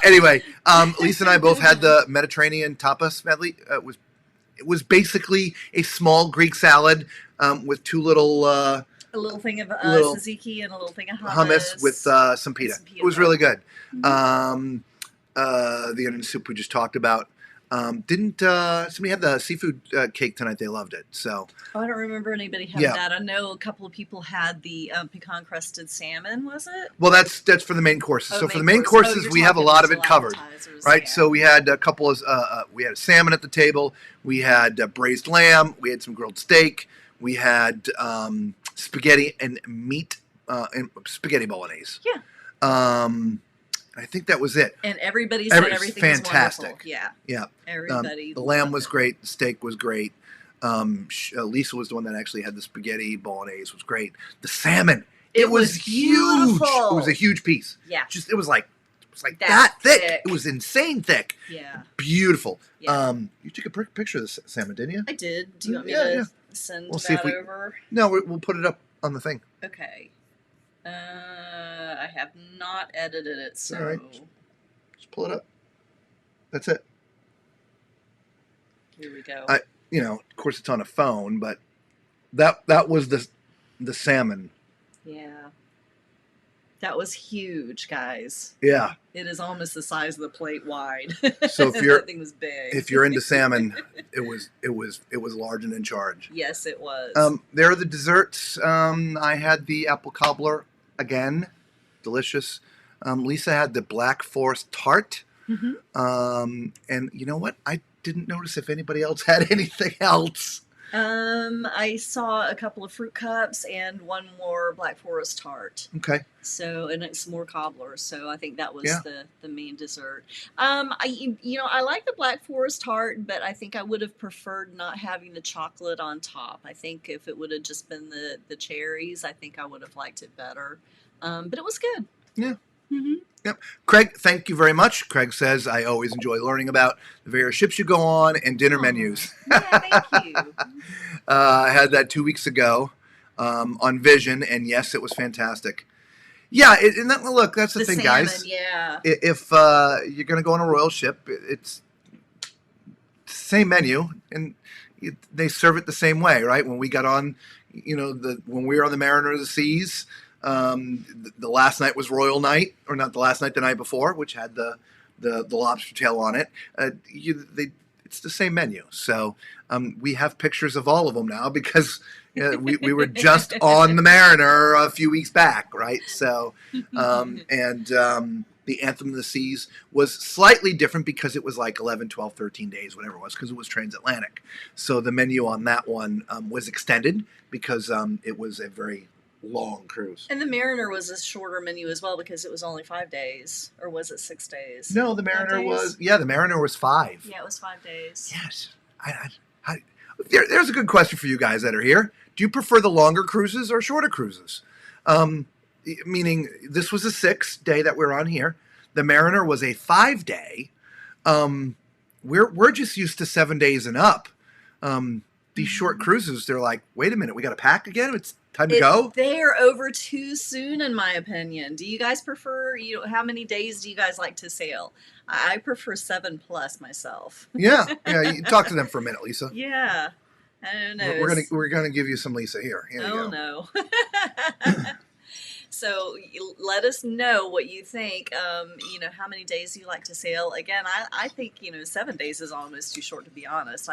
Anyway, Lisa and I both had the Mediterranean tapas medley. It was basically a small Greek salad with two little... a little thing of tzatziki and a little thing of hummus with some pita. It was really good. The onion soup we just talked about. Didn't somebody have the seafood cake tonight? They loved it. So I don't remember anybody having that. I know a couple of people had the pecan crusted salmon. Was it? Well, that's for the main courses. Oh, so for the main courses, we have a lot of it covered, right? Yeah. So we had a couple of we had salmon at the table. We had braised lamb. We had some grilled steak. We had spaghetti and meat and spaghetti bolognese. Yeah. I think that was it. And everybody said everything fantastic. was wonderful. Yeah. Yeah. Everybody. The lamb was great. The steak was great. Lisa was the one that actually had the spaghetti bolognese. It was great. The salmon. It was was huge. beautiful. It was a huge piece. Yeah. It was like That that thick. thick. It was insane thick. Yeah. Beautiful. Yeah. You took a picture of the salmon, didn't you? I did. Do you want me Yeah, to yeah. send We'll see that if we- over? No, we'll put it up on the thing. Okay. I have not edited it, so. All right. Just pull it up. That's it. Here we go. Of course, it's on a phone, but that was the salmon. Yeah. That was huge, guys. Yeah. It is almost the size of the plate wide. So if you're that thing was big. if you're into salmon, it was large and in charge. Yes, it was. There are the desserts. I had the apple cobbler again, delicious. Lisa had the Black Forest tart. Mhm. And you know what? I didn't notice if anybody else had anything else. I saw a couple of fruit cups and one more Black Forest tart. Okay. So, and it's more cobbler. So I think that was Yeah. the main dessert. I like the Black Forest tart, but I think I would have preferred not having the chocolate on top. I think if it would have just been the cherries, I think I would have liked it better. But it was good. Yeah. Mm-hmm. Craig, thank you very much. Craig says, I always enjoy learning about the various ships you go on and dinner menus. Yeah, thank you. I had that 2 weeks ago on Vision, and yes, it was fantastic. Yeah, look, that's the thing, salmon, guys. Yeah. If you're going to go on a royal ship, it's the same menu, and they serve it the same way, right? When we got on, when we were on the Mariner of the Seas, the last night was Royal Night, or not the last night, the night before, which had the lobster tail on it. It's the same menu. So we have pictures of all of them now because we were just on the Mariner a few weeks back, right? So the Anthem of the Seas was slightly different because it was like 11, 12, 13 days, whatever it was, because it was transatlantic. So the menu on that one was extended because it was a very long cruise. And the Mariner was a shorter menu as well because it was only 5 days, or was it 6 days? No, the Mariner was 5. Yeah, it was 5 days. Yes. There's a good question for you guys that are here. Do you prefer the longer cruises or shorter cruises? Meaning, this was a 6-day that we're on here. The Mariner was a 5-day. We're just used to 7 days and up. These short cruises, they're like, wait a minute, we got to pack again? It's time to go? They are over too soon, in my opinion. Do you guys prefer, how many days do you guys like to sail? I prefer 7+ myself. Yeah. You talk to them for a minute, Lisa. Yeah. I don't know. We're gonna give you some Lisa here. Here you go. No. So let us know what you think. How many days you like to sail. Again, I think 7 days is almost too short, to be honest.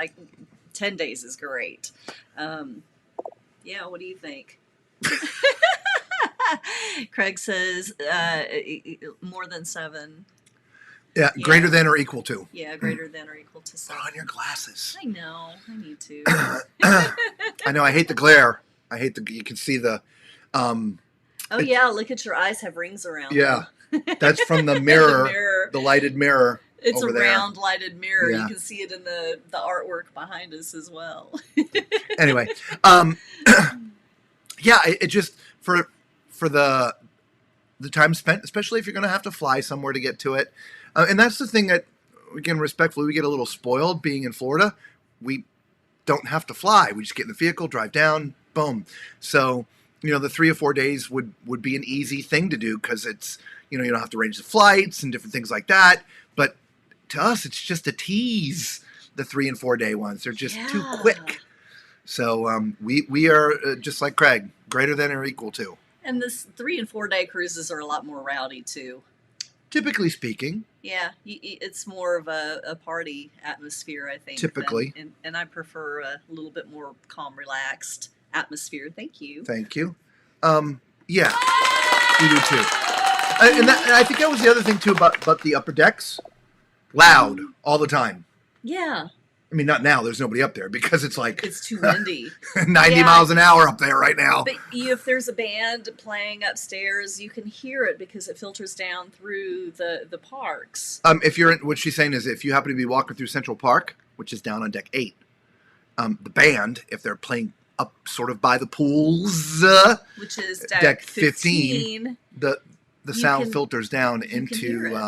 10 days is great. What do you think? Craig says more than 7. Yeah, greater than or equal to. Yeah, greater than or equal to 7. Put on your glasses. I know. I need to. I know. I hate the glare. You can see the. Look at your eyes have rings around Yeah, them. That's from the mirror, the lighted mirror. It's over a round there. lighted mirror. Yeah. You can see it in the artwork behind us as well. Anyway, it just for the time spent, especially if you're going to have to fly somewhere to get to it, and that's the thing that, again, respectfully, we get a little spoiled being in Florida. We don't have to fly. We just get in the vehicle, drive down, boom. So the 3 or 4 days would be an easy thing to do because it's you don't have to arrange the flights and different things like that. But to us, it's just a tease. The 3 and 4 day ones, they're just too quick. So we are just like Craig, greater than or equal to. And this 3 and 4 day cruises are a lot more rowdy too. Typically speaking. Yeah, it's more of a party atmosphere, I think. Typically. And I prefer a little bit more calm, relaxed atmosphere. Thank you. Thank you. Yeah, we do too. And I think that was the other thing too about the upper decks. Loud all the time. Yeah. I mean, not now. There's nobody up there because it's like it's too windy. 90 miles an hour up there right now. But if there's a band playing upstairs, you can hear it because it filters down through the parks. If you're what she's saying is if you happen to be walking through Central Park, which is down on deck 8, The band, if they're playing up sort of by the pools, which is deck 15, the sound filters down into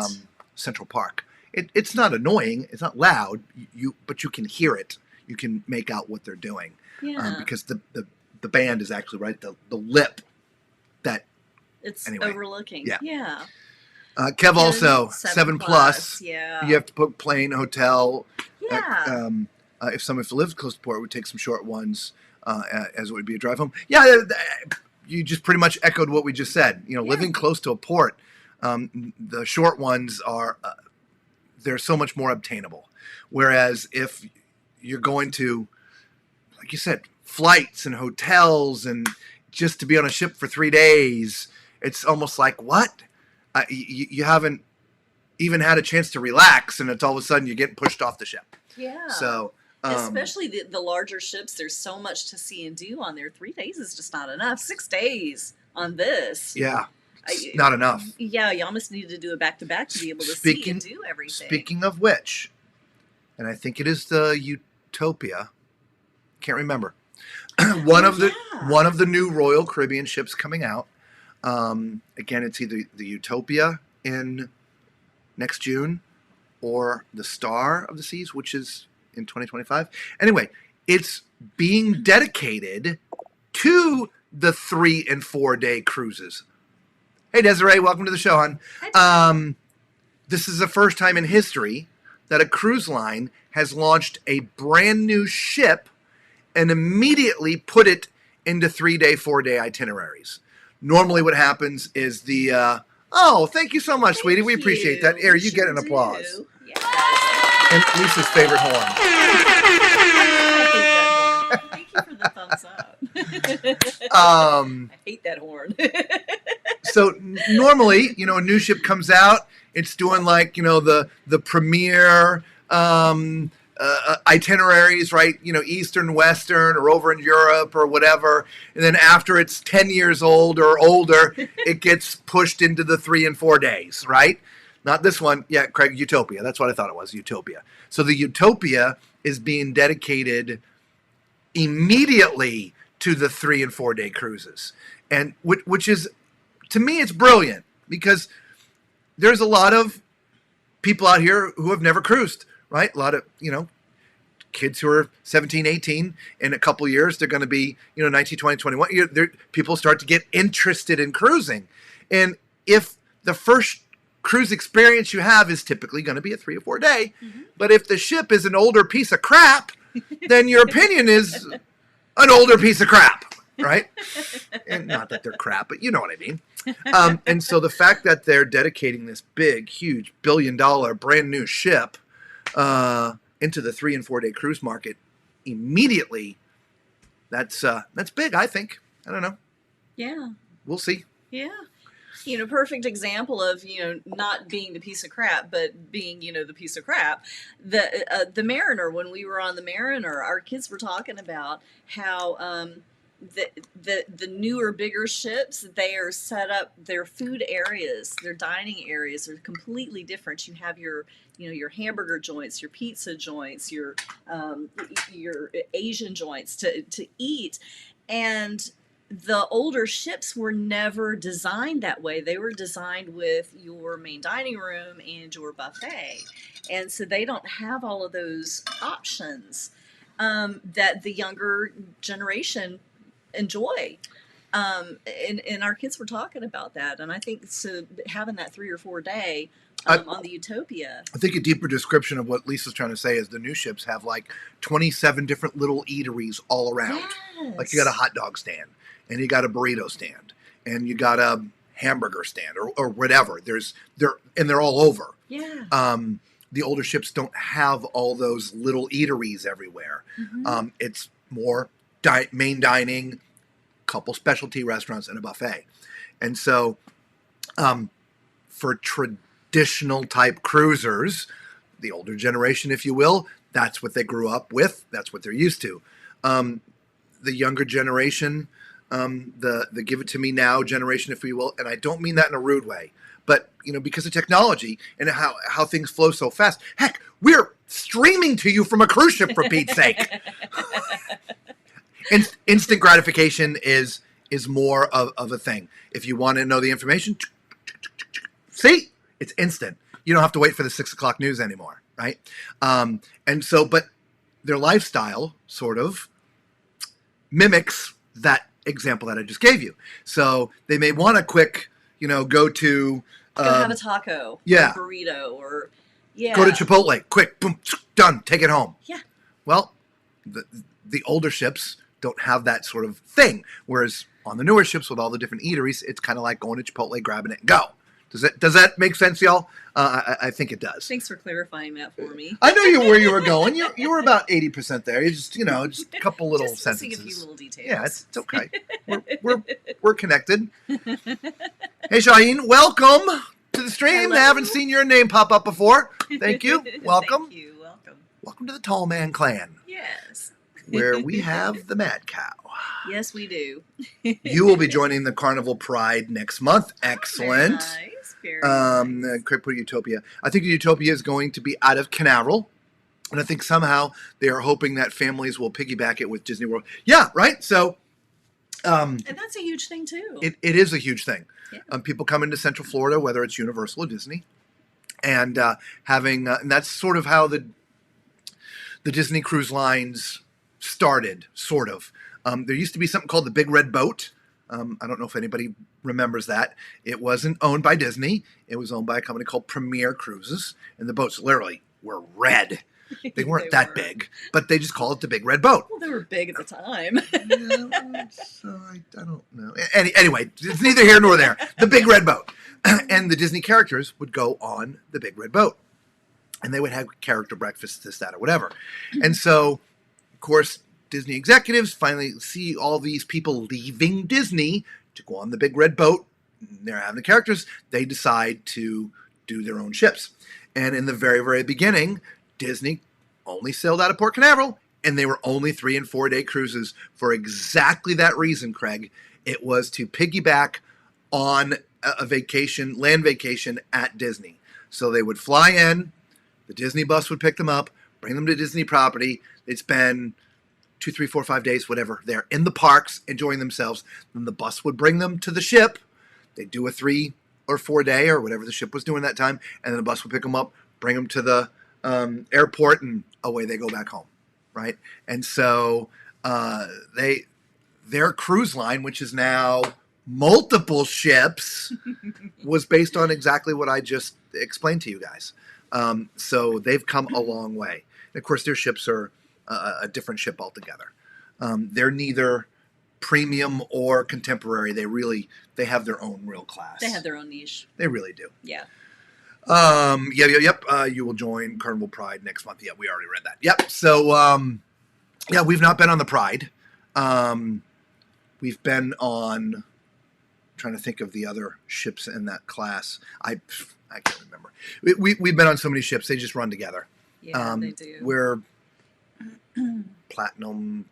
Central Park. It's not annoying. It's not loud. But you can hear it. You can make out what they're doing. Yeah. Because the band is actually right the lip that it's anyway. Overlooking. Yeah. Yeah. Kev also 7+. Yeah. You have to book plane, hotel. Yeah. If someone lives close to port, it would take some short ones, as it would be a drive home. Yeah, you just pretty much echoed what we just said. Living close to a port, the short ones are they're so much more obtainable. Whereas if you're going to, like you said, flights and hotels and just to be on a ship for 3 days, it's almost like, what? You haven't even had a chance to relax, and it's all of a sudden you're getting pushed off the ship. Yeah. So, especially the larger ships, there's so much to see and do on there. 3 days is just not enough. 6 days on this. Yeah. It's not enough. Yeah, you almost need to do a back-to-back to be able to see and do everything. Speaking of which, and I think it is the Utopia. Can't remember. one of the new Royal Caribbean ships coming out. Again, it's either the Utopia in next June or the Star of the Seas, which is in 2025. Anyway, it's being dedicated to the 3 and 4 day cruises. Hey, Desiree, welcome to the show, hon. This is the first time in history that a cruise line has launched a brand new ship and immediately put it into 3 day, 4 day itineraries. Normally what happens is thank you so much, sweetie. We appreciate that. Here, you get an applause. Yes. And Lisa's favorite horn. Thank you for the thumbs up. I hate that horn. So normally, a new ship comes out. It's doing like, the premier itineraries, right? Eastern, Western, or over in Europe or whatever. And then after it's 10 years old or older, it gets pushed into the 3 and 4 days, right? Not this one. Yeah, Craig, Utopia. That's what I thought it was, Utopia. So the Utopia is being dedicated immediately to the 3 and 4 day cruises. And which is, to me, it's brilliant because there's a lot of people out here who have never cruised, right? A lot of, kids who are 17, 18, in a couple years, they're going to be, 19, 20, 21. People start to get interested in cruising. And if the first cruise experience you have is typically going to be a 3 or 4 day, but if the ship is an older piece of crap, then your opinion is an older piece of crap, right? And not that they're crap, but you know what I mean. And so the fact that they're dedicating this big, huge, billion-dollar brand new ship into the 3 and 4 day cruise market immediately, that's big, I think. I don't know. Yeah. We'll see. Yeah. Perfect example of, not being the piece of crap, but being, the piece of crap. The Mariner, when we were on the Mariner, our kids were talking about how the newer, bigger ships, they are set up, their food areas, their dining areas are completely different. You have your hamburger joints, your pizza joints, your Asian joints to eat. And the older ships were never designed that way. They were designed with your main dining room and your buffet. And so they don't have all of those options that the younger generation enjoy. And our kids were talking about that. And I think so having that 3 or 4 day on the Utopia. I think a deeper description of what Lisa's trying to say is the new ships have like 27 different little eateries all around. Yes. Like you got a hot dog stand, and you got a burrito stand, and you got a hamburger stand, or whatever. They're all over. Yeah. The older ships don't have all those little eateries everywhere. It's more main dining, couple specialty restaurants, and a buffet. And so for traditional type cruisers, the older generation, if you will, that's what they grew up with. That's what they're used to. The younger generation, the give it to me now generation, if you will, and I don't mean that in a rude way, but because of technology and how things flow so fast. Heck, we're streaming to you from a cruise ship, for Pete's sake. Instant gratification is more of a thing. If you want to know the information, see, it's instant. You don't have to wait for the 6 o'clock news anymore, right? But their lifestyle sort of mimics that example that I just gave you. So they may want a quick, go to Go have a taco, yeah, or a burrito, or go to Chipotle, quick, boom, done, take it home. Yeah. Well, the older ships don't have that sort of thing, whereas on the newer ships with all the different eateries, it's kind of like going to Chipotle, grabbing it, and go. Does that make sense, y'all? I think it does. Thanks for clarifying that for me. I know where you were going. You were about 80% there. You just just a couple little just sentences. Just a few little details. Yeah, it's okay. We're connected. Hey, Shaheen, welcome to the stream. Hello. I haven't seen your name pop up before. Thank you. Welcome. Thank you. Welcome. Welcome to the Tall Man Clan, Yes. where we have the Mad Cow. Yes, we do. You will be joining the Carnival Pride next month. Excellent. Very nice. Very nice. Great for Utopia. I think Utopia is going to be out of Canaveral. And I think somehow they are hoping that families will piggyback it with Disney World. Yeah, right? So... and that's a huge thing, too. It is a huge thing. Yeah. People come into Central Florida, whether it's Universal or Disney, and and that's sort of how the Disney cruise lines started, sort of. There used to be something called the Big Red Boat. I don't know if anybody remembers that. It wasn't owned by Disney. It was owned by a company called Premier Cruises, and the boats literally were red. They weren't that big, but they just called it the Big Red Boat. Well, they were big at the time. So I don't know. Anyway, it's neither here nor there. The Big Red Boat. And the Disney characters would go on the Big Red Boat. And they would have character breakfasts, this, that, or whatever. And so, of course, Disney executives finally see all these people leaving Disney to go on the Big Red Boat. They're having the characters. They decide to do their own ships. And in the very, very beginning, Disney only sailed out of Port Canaveral, and they were only 3 and 4 day cruises for exactly that reason, Craig. It was to piggyback on a vacation, land vacation at Disney. So they would fly in, the Disney bus would pick them up, bring them to Disney property. They'd spend 2, 3, 4, 5 days, whatever, there in the parks enjoying themselves. Then the bus would bring them to the ship. They'd do a 3 or 4 day or whatever the ship was doing that time, and then the bus would pick them up, bring them to the airport, and away they go back home, right? And so their cruise line, which is now multiple ships, was based on exactly what I just explained to you guys. So they've come a long way. And of course, their ships are a different ship altogether. They're neither premium or contemporary. They have their own real class. They have their own niche. They really do. Yeah. Yep. You will join Carnival Pride next month. Yeah, we already read that. Yep. So, we've not been on the Pride. We've been on, I'm trying to think of the other ships in that class. I can't remember. We've been on so many ships. They just run together. Yeah, they do. We're platinum,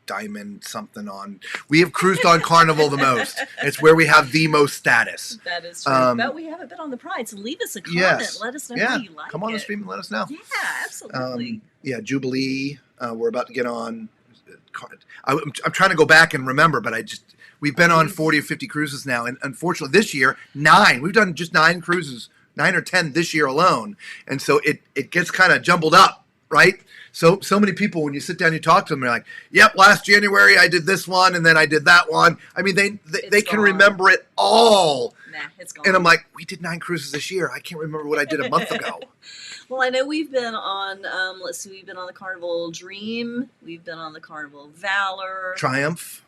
diamond, something on. We have cruised on Carnival the most. It's where we have the most status. That is true. But we haven't been on the Pride, so leave us a comment. Yes. Let us know how you like it. Come on the stream and let us know. Yeah, absolutely. Jubilee. We're about to get on. I'm trying to go back and remember, but we've been on 40 or 50 cruises now, and unfortunately this year 9. We've done just 9 cruises, 9 or 10 this year alone, and so it gets kind of jumbled up, right? So many people, when you sit down, you talk to them, they're like, "Yep, last January I did this one, and then I did that one." I mean, they can remember it all. Nah, it's gone. And I'm like, we did 9 cruises this year. I can't remember what I did a month ago. Well, I know we've been on, we've been on the Carnival Dream. We've been on the Carnival Valor. Triumph,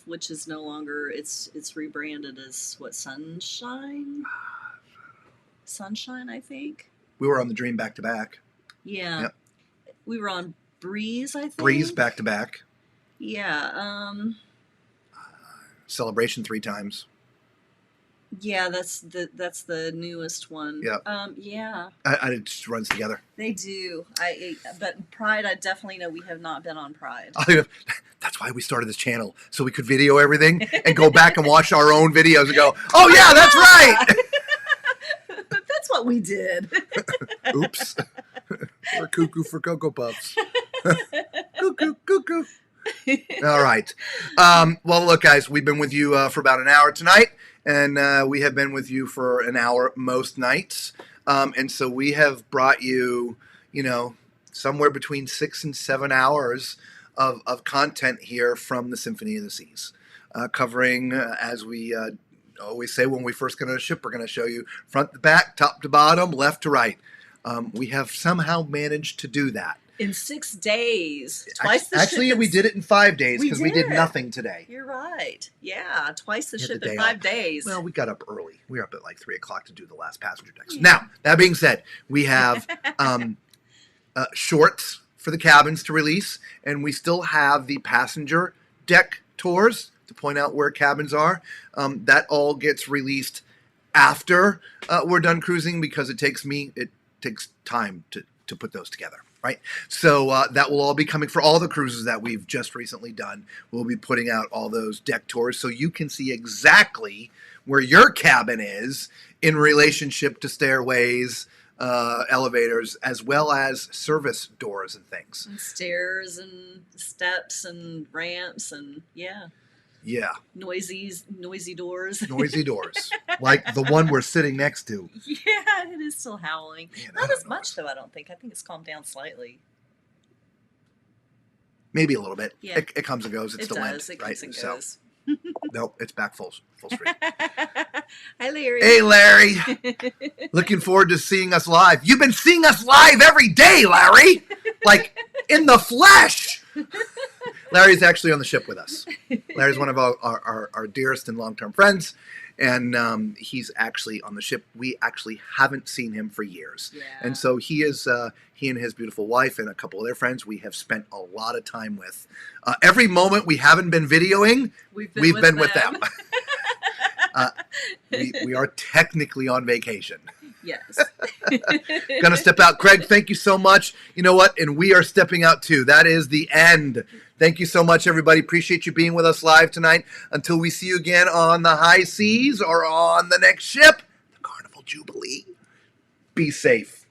which is no longer, it's rebranded as, what, Sunshine? Sunshine, I think. We were on the Dream back to back. Yeah. Yep. We were on Breeze, I think. Breeze back to back. Yeah. Celebration 3 times. Yeah, that's the newest one. Yeah. Yeah. It just runs together. They do. But Pride, I definitely know we have not been on Pride. That's why we started this channel, so we could video everything and go back and watch our own videos and go, "Oh yeah, that's right." thought we did. Oops. We're cuckoo for Cocoa Puffs. Cuckoo, cuckoo. All right. Well, look, guys, we've been with you for about an hour tonight, and we have been with you for an hour most nights. And so we have brought you, somewhere between 6 and 7 hours of content here from the Symphony of the Seas, covering, as we always say when we first get on a ship, we're going to show you front to back, top to bottom, left to right. We have somehow managed to do that. In 6 days. Twice the Actually, ship. we did it in 5 days because we did nothing today. You're right. Yeah, twice the We had ship the in day 5 off. days. Well, we got up early. We were up at like 3 o'clock to do the last passenger decks. Now, that being said, we have shorts for the cabins to release, and we still have the passenger deck tours to point out where cabins are. That all gets released after we're done cruising because it takes time to put those together. Right. So that will all be coming for all the cruises that we've just recently done. We'll be putting out all those deck tours so you can see exactly where your cabin is in relationship to stairways, elevators, as well as service doors and things. And stairs and steps and ramps and Yeah. noisy doors. Noisy doors. Like the one we're sitting next to. Yeah, it is still howling. Man, Not as much though, I don't think. I think it's calmed down slightly. Maybe a little bit. Yeah. It comes and goes. It's It the wind, does. It right? comes and So, goes. nope, it's back full stream. Hi, Larry. Hey, Larry. Looking forward to seeing us live. You've been seeing us live every day, Larry. Like in the flesh. Larry's actually on the ship with us. Larry's one of our dearest and long-term friends, and he's actually on the ship. We actually haven't seen him for years. Yeah. And so he and his beautiful wife and a couple of their friends we have spent a lot of time with. Every moment we haven't been videoing, we've been with them. We are technically on vacation. Yes. Gonna step out. Craig, thank you so much. You know what? And we are stepping out too. That is the end. Thank you so much, everybody. Appreciate you being with us live tonight. Until we see you again on the high seas or on the next ship, the Carnival Jubilee. Be safe.